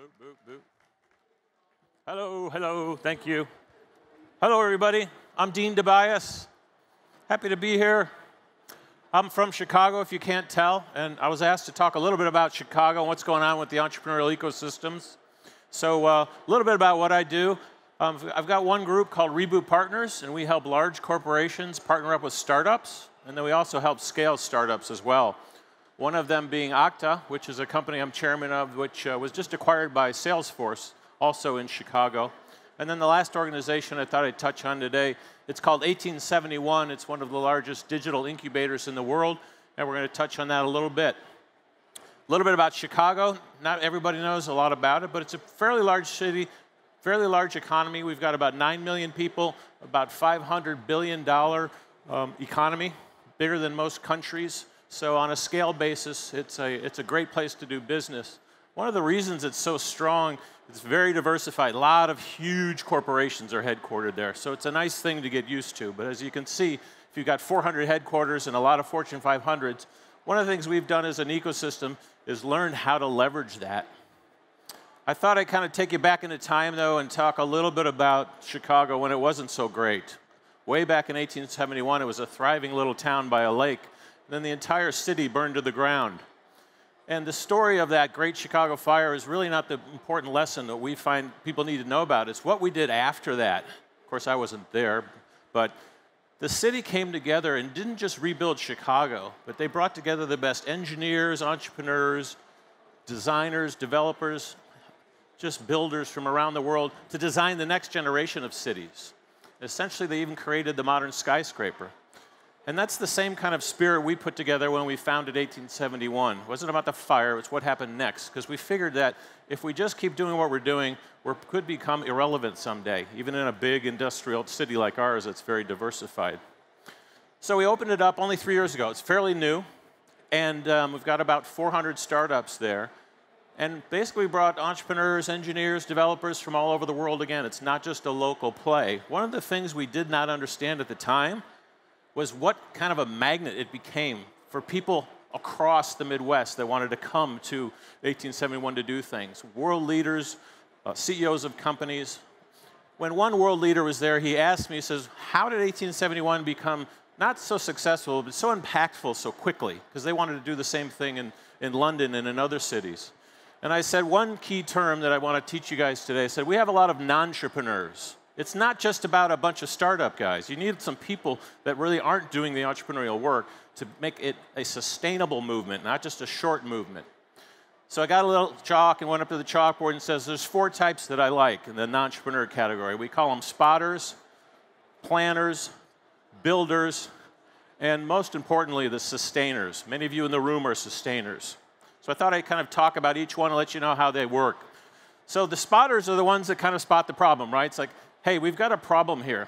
Boop, boop, boop. Hello, hello, thank you. Hello, everybody. I'm Dean DeBiase. Happy to be here. I'm from Chicago, if you can't tell, and I was asked to talk a little bit about Chicago and what's going on with the entrepreneurial ecosystems. So a little bit about what I do. I've got one group called Reboot Partners, and we help large corporations partner up with startups, and then we also help scale startups as well. One of them being Okta, which is a company I'm chairman of, which was just acquired by Salesforce, also in Chicago. And then the last organization I thought I'd touch on today, it's called 1871. It's one of the largest digital incubators in the world, and we're going to touch on that a little bit. A little bit about Chicago. Not everybody knows a lot about it, but it's a fairly large city, fairly large economy. We've got about 9 million people, about $500 billion economy, bigger than most countries. So on a scale basis, it's a great place to do business. One of the reasons it's so strong, it's very diversified. A lot of huge corporations are headquartered there. So it's a nice thing to get used to. But as you can see, if you've got 400 headquarters and a lot of Fortune 500s, one of the things we've done as an ecosystem is learn how to leverage that. I thought I'd kind of take you back into time, though, and talk a little bit about Chicago when it wasn't so great. Way back in 1871, it was a thriving little town by a lake. Then the entire city burned to the ground. And the story of that great Chicago fire is really not the important lesson that we find people need to know about. It's what we did after that. Of course, I wasn't there, but the city came together and didn't just rebuild Chicago, but they brought together the best engineers, entrepreneurs, designers, developers, just builders from around the world to design the next generation of cities. Essentially, they even created the modern skyscraper. And that's the same kind of spirit we put together when we founded 1871. It wasn't about the fire, it was what happened next, because we figured that if we just keep doing what we're doing, we could become irrelevant someday, even in a big industrial city like ours that's very diversified. So we opened it up only 3 years ago. It's fairly new, and we've got about 400 startups there. And basically we brought entrepreneurs, engineers, developers from all over the world again. It's not just a local play. One of the things we did not understand at the time was what kind of a magnet it became for people across the Midwest that wanted to come to 1871 to do things. World leaders, CEOs of companies. When one world leader was there, he asked me, he says, how did 1871 become not so successful, but so impactful so quickly? Because they wanted to do the same thing in London and in other cities. And I said, one key term that I want to teach you guys today, I said, we have a lot of non-entrepreneurs. It's not just about a bunch of startup guys. You need some people that really aren't doing the entrepreneurial work to make it a sustainable movement, not just a short movement. So I got a little chalk and went up to the chalkboard and says, there's 4 types that I like in the non-entrepreneur category. We call them spotters, planners, builders, and most importantly, the sustainers. Many of you in the room are sustainers. So I thought I'd kind of talk about each one and let you know how they work. So the spotters are the ones that kind of spot the problem, right? It's like, hey, we've got a problem here.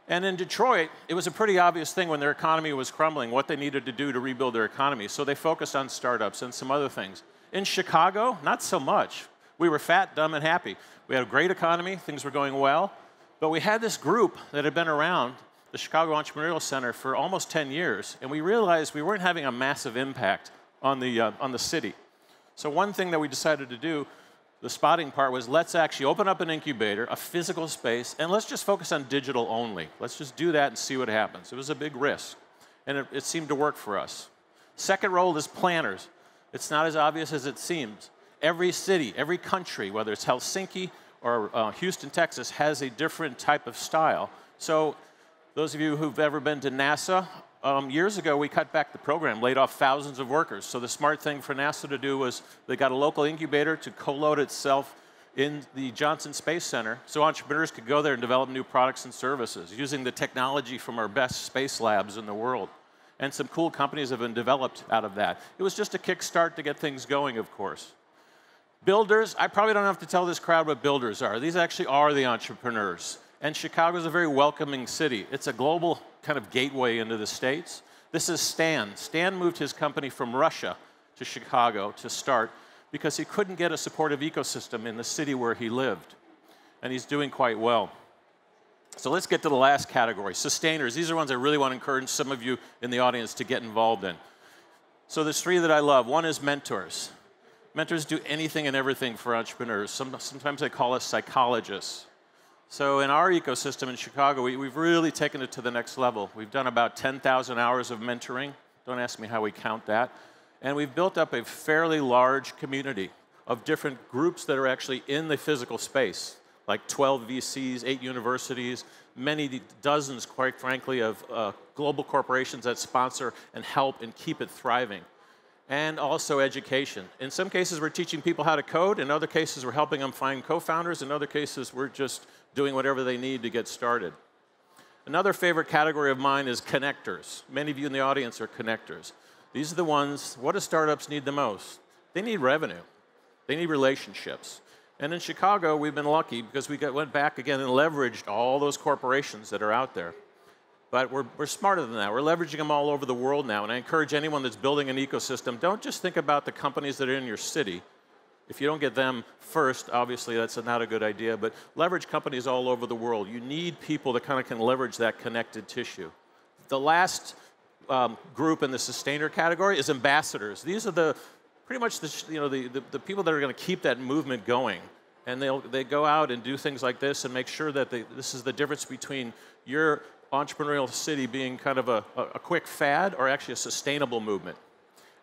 And in Detroit, it was a pretty obvious thing when their economy was crumbling, what they needed to do to rebuild their economy. So they focused on startups and some other things. In Chicago, not so much. We were fat, dumb, and happy. We had a great economy, things were going well. But we had this group that had been around, the Chicago Entrepreneurial Center, for almost 10 years. And we realized we weren't having a massive impact on the city. So one thing that we decided to do, the spotting part, was let's actually open up an incubator, a physical space, and let's just focus on digital only. Let's just do that and see what happens. It was a big risk, and it seemed to work for us. Second role is planners. It's not as obvious as it seems. Every city, every country, whether it's Helsinki or Houston, Texas, has a different type of style. So those of you who've ever been to NASA, years ago, we cut back the program, laid off thousands of workers. So the smart thing for NASA to do was they got a local incubator to co-load itself in the Johnson Space Center so entrepreneurs could go there and develop new products and services using the technology from our best space labs in the world. And some cool companies have been developed out of that. It was just a kickstart to get things going, of course. Builders, I probably don't have to tell this crowd what builders are. These actually are the entrepreneurs. And Chicago is a very welcoming city. It's a global kind of gateway into the States. This is Stan. Stan moved his company from Russia to Chicago to start because he couldn't get a supportive ecosystem in the city where he lived. And he's doing quite well. So let's get to the last category, sustainers. These are ones I really want to encourage some of you in the audience to get involved in. So there's 3 that I love. One is mentors. Mentors do anything and everything for entrepreneurs. Sometimes they call us psychologists. So in our ecosystem in Chicago, we've really taken it to the next level. We've done about 10,000 hours of mentoring. Don't ask me how we count that. And we've built up a fairly large community of different groups that are actually in the physical space, like 12 VCs, 8 universities, many dozens, quite frankly, of global corporations that sponsor and help and keep it thriving. And also education. In some cases, we're teaching people how to code. In other cases, we're helping them find co-founders. In other cases, we're just doing whatever they need to get started. Another favorite category of mine is connectors. Many of you in the audience are connectors. These are the ones, what do startups need the most? They need revenue. They need relationships. And in Chicago, we've been lucky because we went back again and leveraged all those corporations that are out there. But we're smarter than that. We're leveraging them all over the world now. And I encourage anyone that's building an ecosystem, don't just think about the companies that are in your city. If you don't get them first, obviously that's not a good idea. But leverage companies all over the world. You need people that kind of can leverage that connected tissue. The last group in the sustainer category is ambassadors. These are pretty much the people that are going to keep that movement going. And they go out and do things like this and make sure that this is the difference between your entrepreneurial city being kind of a quick fad or actually a sustainable movement.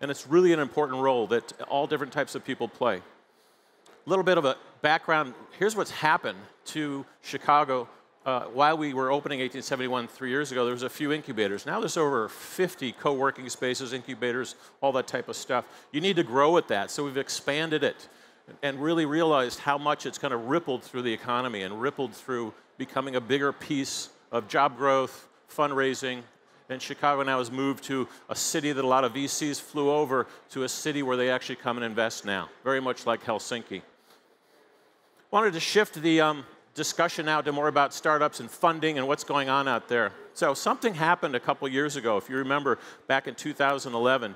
And it's really an important role that all different types of people play. A little bit of a background. Here's what's happened to Chicago. While we were opening 1871 3 years ago, there was a few incubators. Now there's over 50 co-working spaces, incubators, all that type of stuff. You need to grow at that, so we've expanded it and really realized how much it's kind of rippled through the economy and rippled through becoming a bigger piece of job growth, fundraising, and Chicago now has moved to a city that a lot of VCs flew over to a city where they actually come and invest now, very much like Helsinki. Wanted to shift the discussion now to more about startups and funding and what's going on out there. So something happened a couple years ago. If you remember, back in 2011,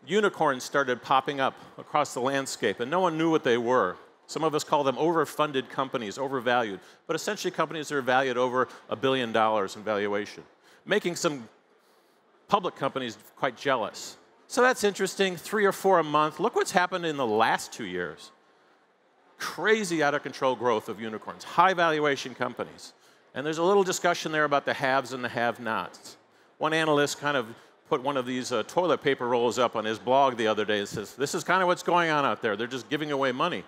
unicorns started popping up across the landscape, and no one knew what they were. Some of us call them overfunded companies, overvalued, but essentially companies that are valued over $1 billion in valuation, making some public companies quite jealous. So that's interesting, 3 or 4 a month. Look what's happened in the last 2 years. Crazy out of control growth of unicorns, high valuation companies. And there's a little discussion there about the haves and the have-nots. One analyst kind of put one of these toilet paper rolls up on his blog the other day and says, this is kind of what's going on out there. They're just giving away money.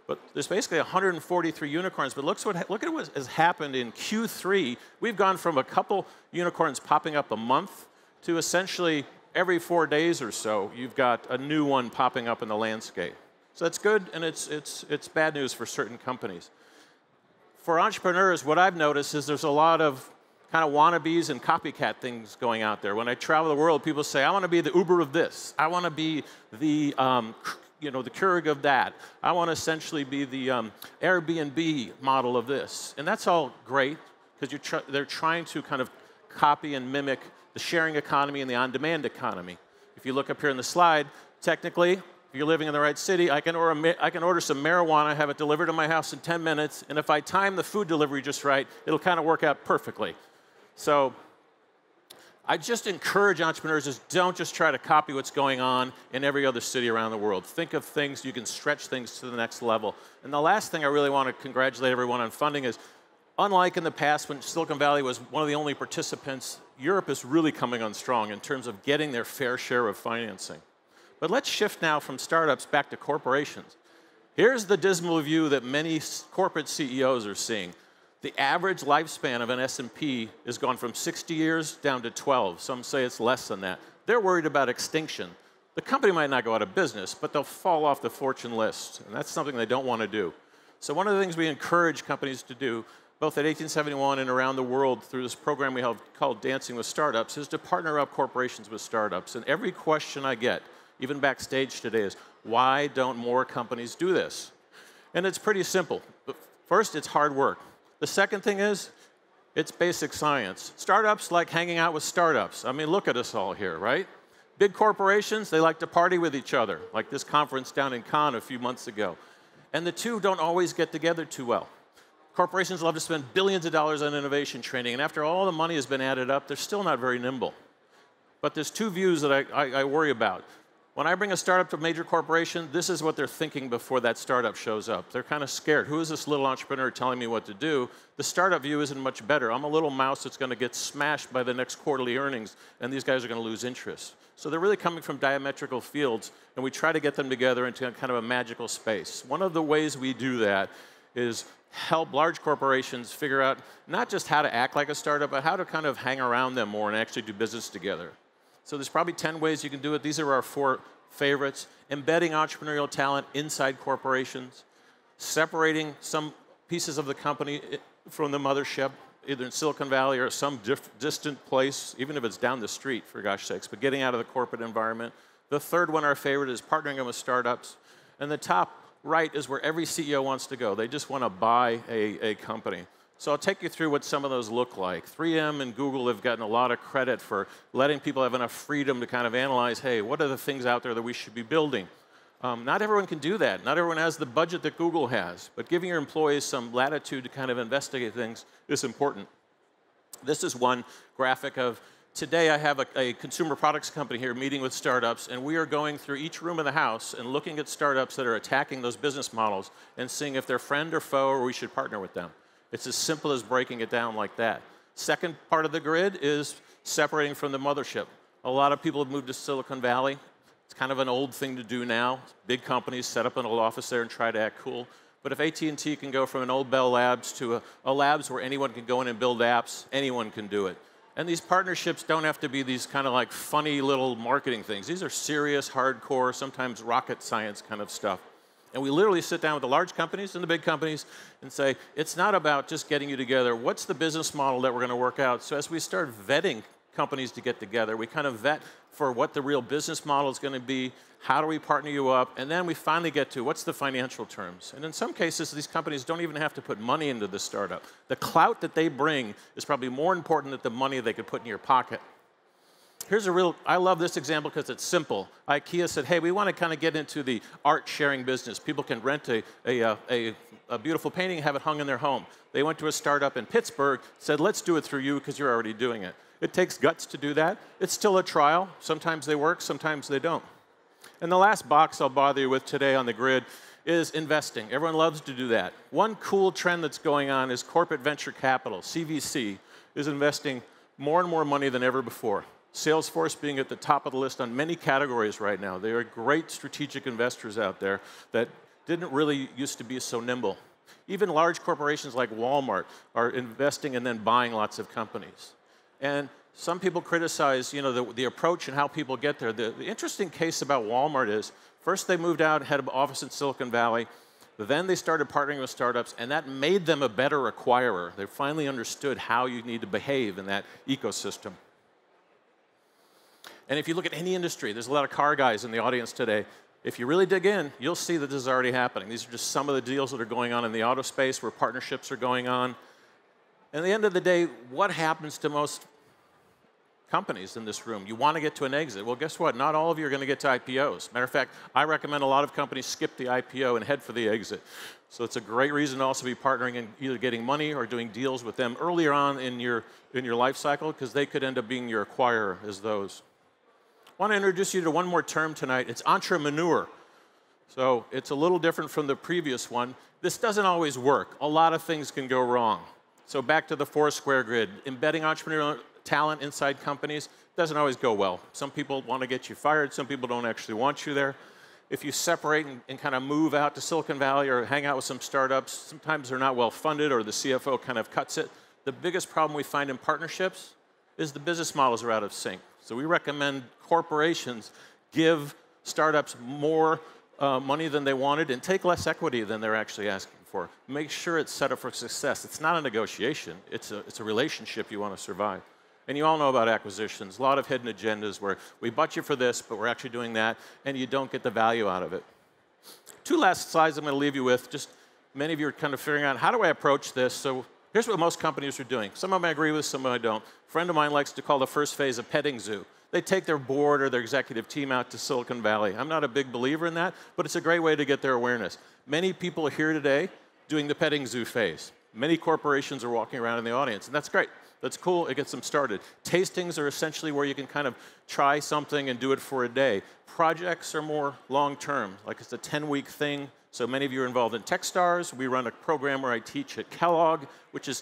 But there's basically 143 unicorns. But look at what has happened in Q3. We've gone from a couple unicorns popping up a month to essentially every 4 days or so, you've got a new one popping up in the landscape. So that's good, and it's bad news for certain companies. For entrepreneurs, what I've noticed is there's a lot of kind of wannabes and copycat things going out there. When I travel the world, people say, I want to be the Uber of this. I want to be the the Keurig of that. I want to essentially be the Airbnb model of this. And that's all great, because they're trying to kind of copy and mimic the sharing economy and the on-demand economy. If you look up here in the slide, technically, if you're living in the right city, I can order some marijuana, have it delivered to my house in 10 minutes, and if I time the food delivery just right, it'll kind of work out perfectly. So I just encourage entrepreneurs, don't just try to copy what's going on in every other city around the world. Think of things, you can stretch things to the next level. And the last thing I really want to congratulate everyone on funding is, unlike in the past when Silicon Valley was one of the only participants, Europe is really coming on strong in terms of getting their fair share of financing. But let's shift now from startups back to corporations. Here's the dismal view that many corporate CEOs are seeing. The average lifespan of an S&P has gone from 60 years down to 12. Some say it's less than that. They're worried about extinction. The company might not go out of business, but they'll fall off the fortune list, and that's something they don't want to do. So one of the things we encourage companies to do, both at 1871 and around the world through this program we have called Dancing with Startups, is to partner up corporations with startups. And every question I get, even backstage today, is why don't more companies do this? And it's pretty simple. First, it's hard work. The second thing is, it's basic science. Startups like hanging out with startups. I mean, look at us all here, right? Big corporations, they like to party with each other, like this conference down in Cannes a few months ago. And the two don't always get together too well. Corporations love to spend billions of dollars on innovation training, and after all the money has been added up, they're still not very nimble. But there's two views that I worry about. When I bring a startup to a major corporation, this is what they're thinking before that startup shows up. They're kind of scared. Who is this little entrepreneur telling me what to do? The startup view isn't much better. I'm a little mouse that's going to get smashed by the next quarterly earnings, and these guys are going to lose interest. So they're really coming from diametrical fields, and we try to get them together into kind of a magical space. One of the ways we do that is help large corporations figure out not just how to act like a startup, but how to kind of hang around them more and actually do business together. So there's probably 10 ways you can do it. These are our 4 favorites. Embedding entrepreneurial talent inside corporations, separating some pieces of the company from the mothership, either in Silicon Valley or some distant place, even if it's down the street, for gosh sakes, but getting out of the corporate environment. The third one, our favorite, is partnering them with startups. And the top right is where every CEO wants to go. They just want to buy a company. So I'll take you through what some of those look like. 3M and Google have gotten a lot of credit for letting people have enough freedom to kind of analyze, hey, what are the things out there that we should be building? Not everyone can do that. Not everyone has the budget that Google has. But giving your employees some latitude to kind of investigate things is important. This is one graphic of, today I have a consumer products company here meeting with startups, and we are going through each room of the house and looking at startups that are attacking those business models and seeing if they're friend or foe or we should partner with them. It's as simple as breaking it down like that. Second part of the grid is separating from the mothership. A lot of people have moved to Silicon Valley. It's kind of an old thing to do now. Big companies set up an old office there and try to act cool. But if AT&T can go from an old Bell Labs to a labs where anyone can go in and build apps, anyone can do it. And these partnerships don't have to be these kind of like funny little marketing things. These are serious, hardcore, sometimes rocket science kind of stuff. And we literally sit down with the large companies and the big companies and say, it's not about just getting you together. What's the business model that we're going to work out? So as we start vetting companies to get together, we kind of vet for what the real business model is going to be, how do we partner you up, and then we finally get to what's the financial terms. And in some cases, these companies don't even have to put money into the startup. The clout that they bring is probably more important than the money they could put in your pocket. Here's a real, I love this example because it's simple. IKEA said, hey, we want to kind of get into the art sharing business. People can rent a beautiful painting and have it hung in their home. They went to a startup in Pittsburgh, said, let's do it through you because you're already doing it. It takes guts to do that. It's still a trial. Sometimes they work, sometimes they don't. And the last box I'll bother you with today on the grid is investing. Everyone loves to do that. One cool trend that's going on is corporate venture capital, CVC, is investing more and more money than ever before. Salesforce being at the top of the list on many categories right now. They are great strategic investors out there that didn't really used to be so nimble. Even large corporations like Walmart are investing and then buying lots of companies. And some people criticize, the approach and how people get there. The interesting case about Walmart is, first they moved out, had an office in Silicon Valley, then they started partnering with startups, and that made them a better acquirer. They finally understood how you need to behave in that ecosystem. And if you look at any industry, there's a lot of car guys in the audience today. If you really dig in, you'll see that this is already happening. These are just some of the deals that are going on in the auto space where partnerships are going on. And at the end of the day, what happens to most companies in this room? You want to get to an exit. Well, guess what? Not all of you are going to get to IPOs. Matter of fact, I recommend a lot of companies skip the IPO and head for the exit. So it's a great reason to also be partnering and either getting money or doing deals with them earlier on in your life cycle, because they could end up being your acquirer as those. I want to introduce you to one more term tonight. It's entrepreneur. So it's a little different from the previous one. This doesn't always work. A lot of things can go wrong. So back to the 4-square grid. Embedding entrepreneurial talent inside companies doesn't always go well. Some people want to get you fired. Some people don't actually want you there. If you separate and kind of move out to Silicon Valley or hang out with some startups, sometimes they're not well funded or the CFO kind of cuts it. The biggest problem we find in partnerships is the business models are out of sync. So we recommend corporations give startups more money than they wanted and take less equity than they're actually asking for. Make sure it's set up for success. It's not a negotiation. It's a relationship you want to survive. And you all know about acquisitions. A lot of hidden agendas where we bought you for this, but we're actually doing that, and you don't get the value out of it. 2 last slides I'm going to leave you with. Just many of you are kind of figuring out, how do I approach this? So here's what most companies are doing. Some of them I agree with, some of them I don't. A friend of mine likes to call the first phase a petting zoo. They take their board or their executive team out to Silicon Valley. I'm not a big believer in that, but it's a great way to get their awareness. Many people are here today doing the petting zoo phase. Many corporations are walking around in the audience, and that's great. That's cool, it gets them started. Tastings are essentially where you can kind of try something and do it for a day. Projects are more long-term, like it's a 10-week thing. So many of you are involved in Techstars. We run a program where I teach at Kellogg, which is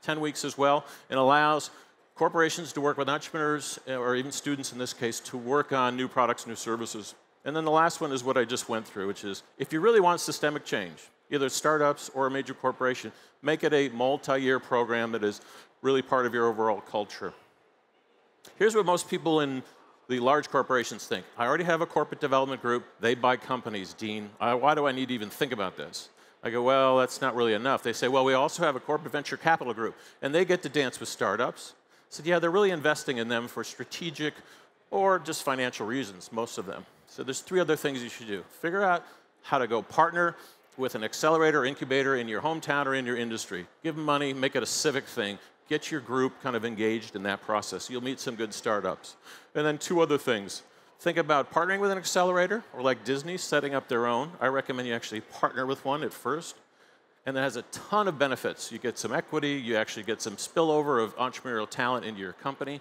10 weeks as well, and allows corporations to work with entrepreneurs, or even students in this case, to work on new products, new services. And then the last one is what I just went through, which is if you really want systemic change, either startups or a major corporation, make it a multi-year program that is really part of your overall culture. Here's what most people in the large corporations think. I already have a corporate development group. They buy companies, Dean. Why do I need to even think about this? I go, well, that's not really enough. They say, well, we also have a corporate venture capital group, and they get to dance with startups. I said, yeah, they're really investing in them for strategic or just financial reasons, most of them. So there's 3 other things you should do. Figure out how to go partner with an accelerator or incubator in your hometown or in your industry. Give them money, make it a civic thing. Get your group kind of engaged in that process. You'll meet some good startups. And then 2 other things. Think about partnering with an accelerator, or like Disney, setting up their own. I recommend you actually partner with one at first. And that has a ton of benefits. You get some equity, you actually get some spillover of entrepreneurial talent into your company.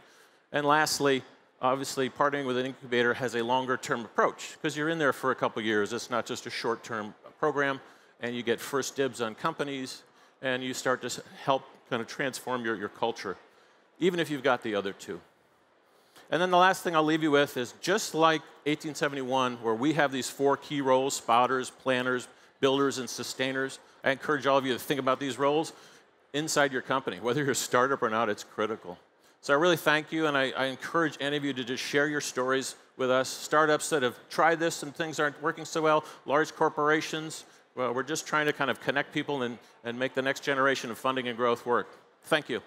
And lastly, obviously, partnering with an incubator has a longer-term approach, because you're in there for a couple years. It's not just a short-term program, and you get first dibs on companies, and you start to help kind of transform your culture, even if you've got the other 2. And then the last thing I'll leave you with is just like 1871, where we have these 4 key roles, spotters, planners, builders, and sustainers. I encourage all of you to think about these roles inside your company. Whether you're a startup or not, it's critical. So I really thank you, and I encourage any of you to just share your stories with us. Startups that have tried this and things aren't working so well, large corporations. Well, we're just trying to kind of connect people and make the next generation of funding and growth work. Thank you.